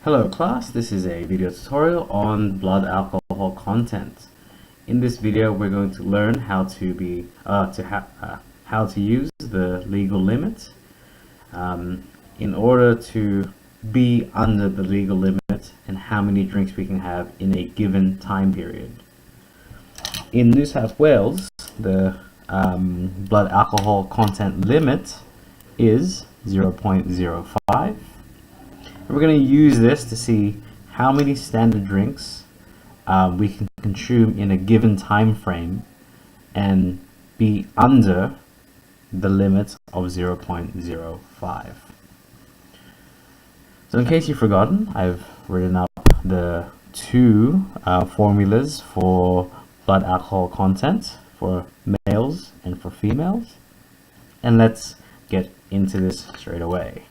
Hello class, this is a video tutorial on blood alcohol content. In this video we're going to learn how to use the legal limit in order to be under the legal limit and how many drinks we can have in a given time period. In New South Wales, the blood alcohol content limit is 0.05. We're going to use this to see how many standard drinks we can consume in a given time frame and be under the limit of 0.05. So in case you've forgotten, I've written up the two formulas for blood alcohol content for males and for females, and let's get into this straight away.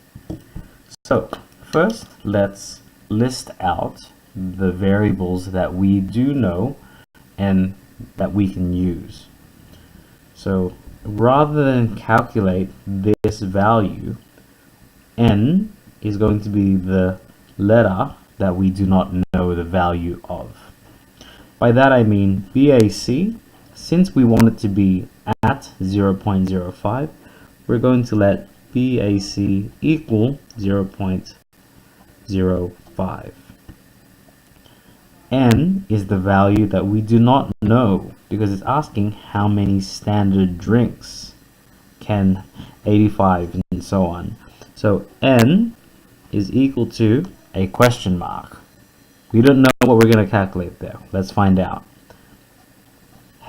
So first, let's list out the variables that we do know and that we can use. So rather than calculate this value, N is going to be the letter that we do not know the value of. By that I mean BAC, since we want it to be at 0.05, we're going to let BAC equal 0.05. N is the value that we do not know because it's asking how many standard drinks can 85 and so on. So N is equal to a question mark. We don't know what we're going to calculate there. Let's find out.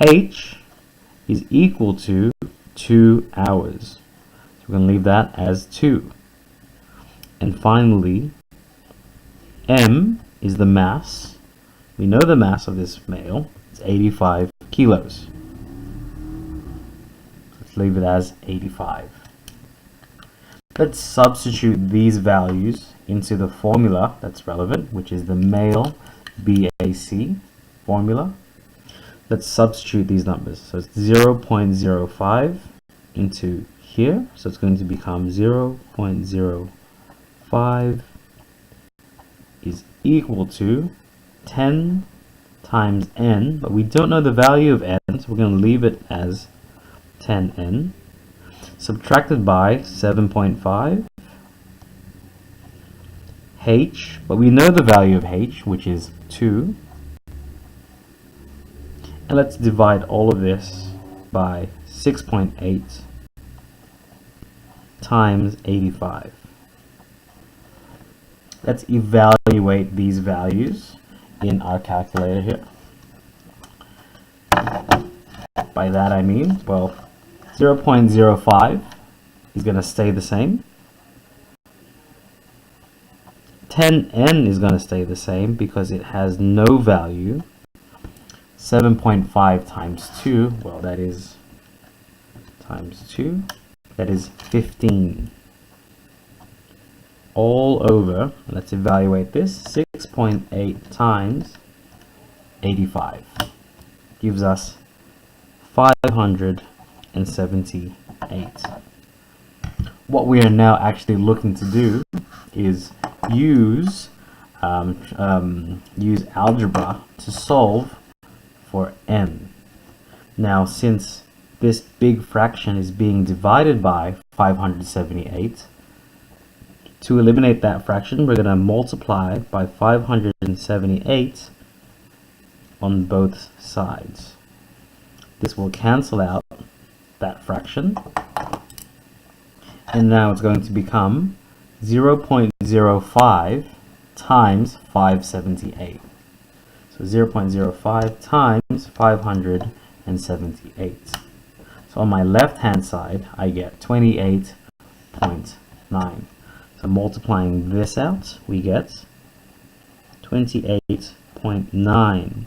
H is equal to 2 hours. So we're going to leave that as 2. And finally, M is the mass. We know the mass of this male. It's 85 kilos. Let's leave it as 85. Let's substitute these values into the formula that's relevant, which is the male BAC formula. Let's substitute these numbers. So it's 0.05 into here. So it's going to become 0.05 is equal to 10 times N, but we don't know the value of N, so we're going to leave it as 10N, subtracted by 7.5, H, but we know the value of H, which is 2, and let's divide all of this by 6.8 times 85. Let's evaluate these values in our calculator here. By that I mean, well, 0.05 is going to stay the same. 10N is going to stay the same because it has no value. 7.5 times 2, well, that is times 2, that is 15. All over, let's evaluate this, 6.8 times 85 gives us 578. What we are now actually looking to do is use algebra to solve for n. Now, since this big fraction is being divided by 578, to eliminate that fraction, we're going to multiply by 578 on both sides. This will cancel out that fraction, and now it's going to become 0.05 times 578. So 0.05 times 578. So on my left hand side I get 28.9. So multiplying this out, we get 28.9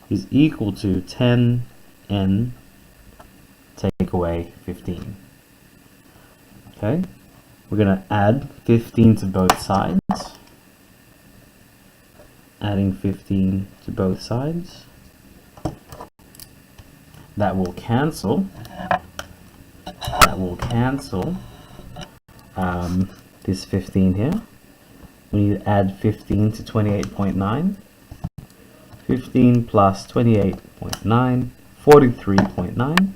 is equal to 10N take away 15. Okay, we're going to add 15 to both sides. Adding 15 to both sides. That will cancel. That will cancel this 15 here. we need to add 15 to 28.9. 15 plus 28.9, 43.9.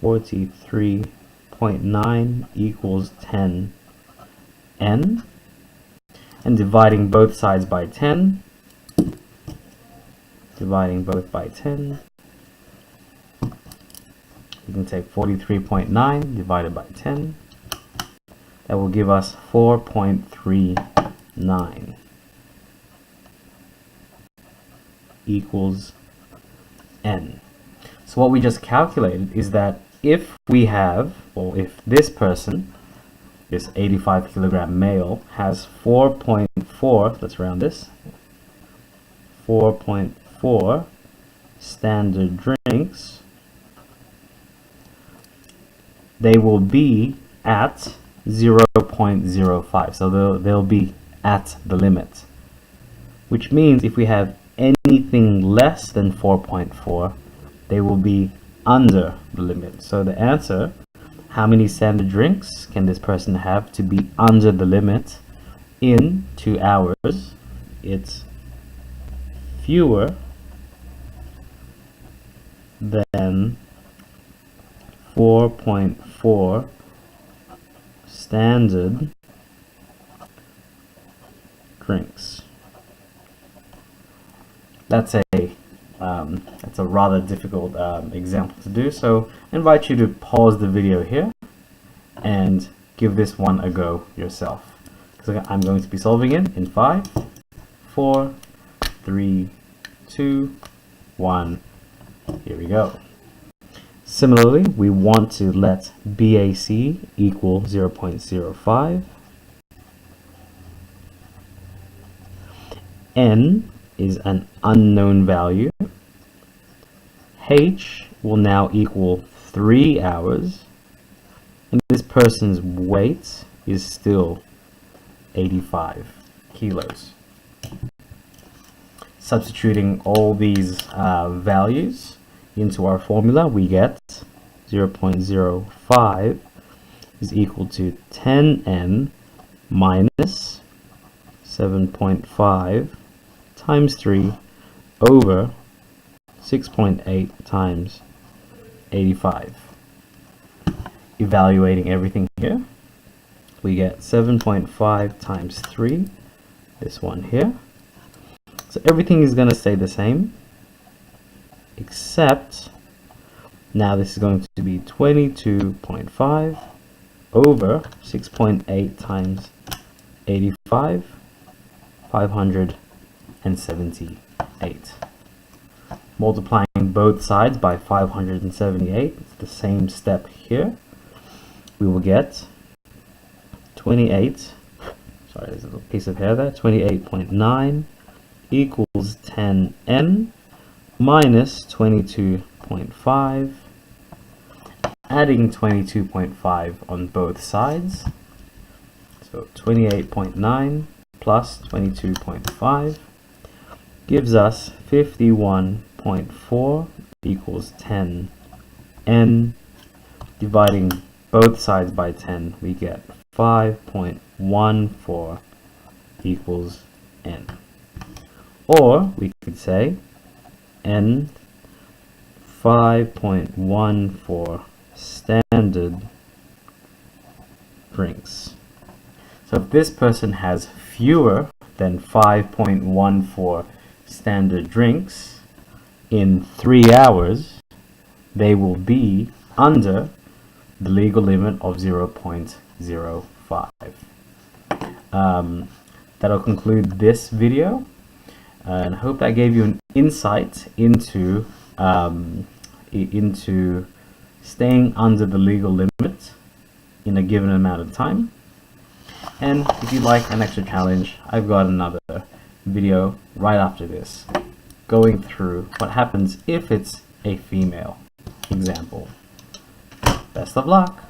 43.9 equals 10n. And dividing both sides by 10, dividing both by 10, we can take 43.9 divided by 10. That will give us 4.39 equals n. So what we just calculated is that if we have, or if this person, this 85 kilogram male, has 4.4, let's round this, 4.4 standard drinks, they will be at 0.05. So they'll be at the limit. Which means if we have anything less than 4.4, they will be under the limit. So the answer, how many standard drinks can this person have to be under the limit in 2 hours? It's fewer than 4.4 standard drinks. That's a rather difficult example to do, so I invite you to pause the video here and give this one a go yourself. So I'm going to be solving it in 5, 4, 3, 2, 1. Here we go. Similarly, we want to let BAC equal 0.05. N is an unknown value. H will now equal 3 hours. And this person's weight is still 85 kilos. Substituting all these values into our formula, we get 0.05 is equal to 10n minus 7.5 times 3 over 6.8 times 85. Evaluating everything here, we get 7.5 times 3, this one here. So everything is going to stay the same, except now this is going to be 22.5 over 6.8 times 85, 578. Multiplying both sides by 578, it's the same step here. We will get 28, sorry, there's a little piece of hair there, 28.9 equals 10n minus 22.5, adding 22.5 on both sides. So 28.9 plus 22.5 gives us 51.4 equals 10n. Dividing both sides by 10, we get 5.14 equals n. Or we could say n 5.14 standard drinks. So if this person has fewer than 5.14 standard drinks in 3 hours, they will be under the legal limit of 0.05. That'll conclude this video, and I hope that gave you an insight into staying under the legal limit in a given amount of time. And if you'd like an extra challenge, I've got another video right after this going through what happens if it's a female example. Best of luck!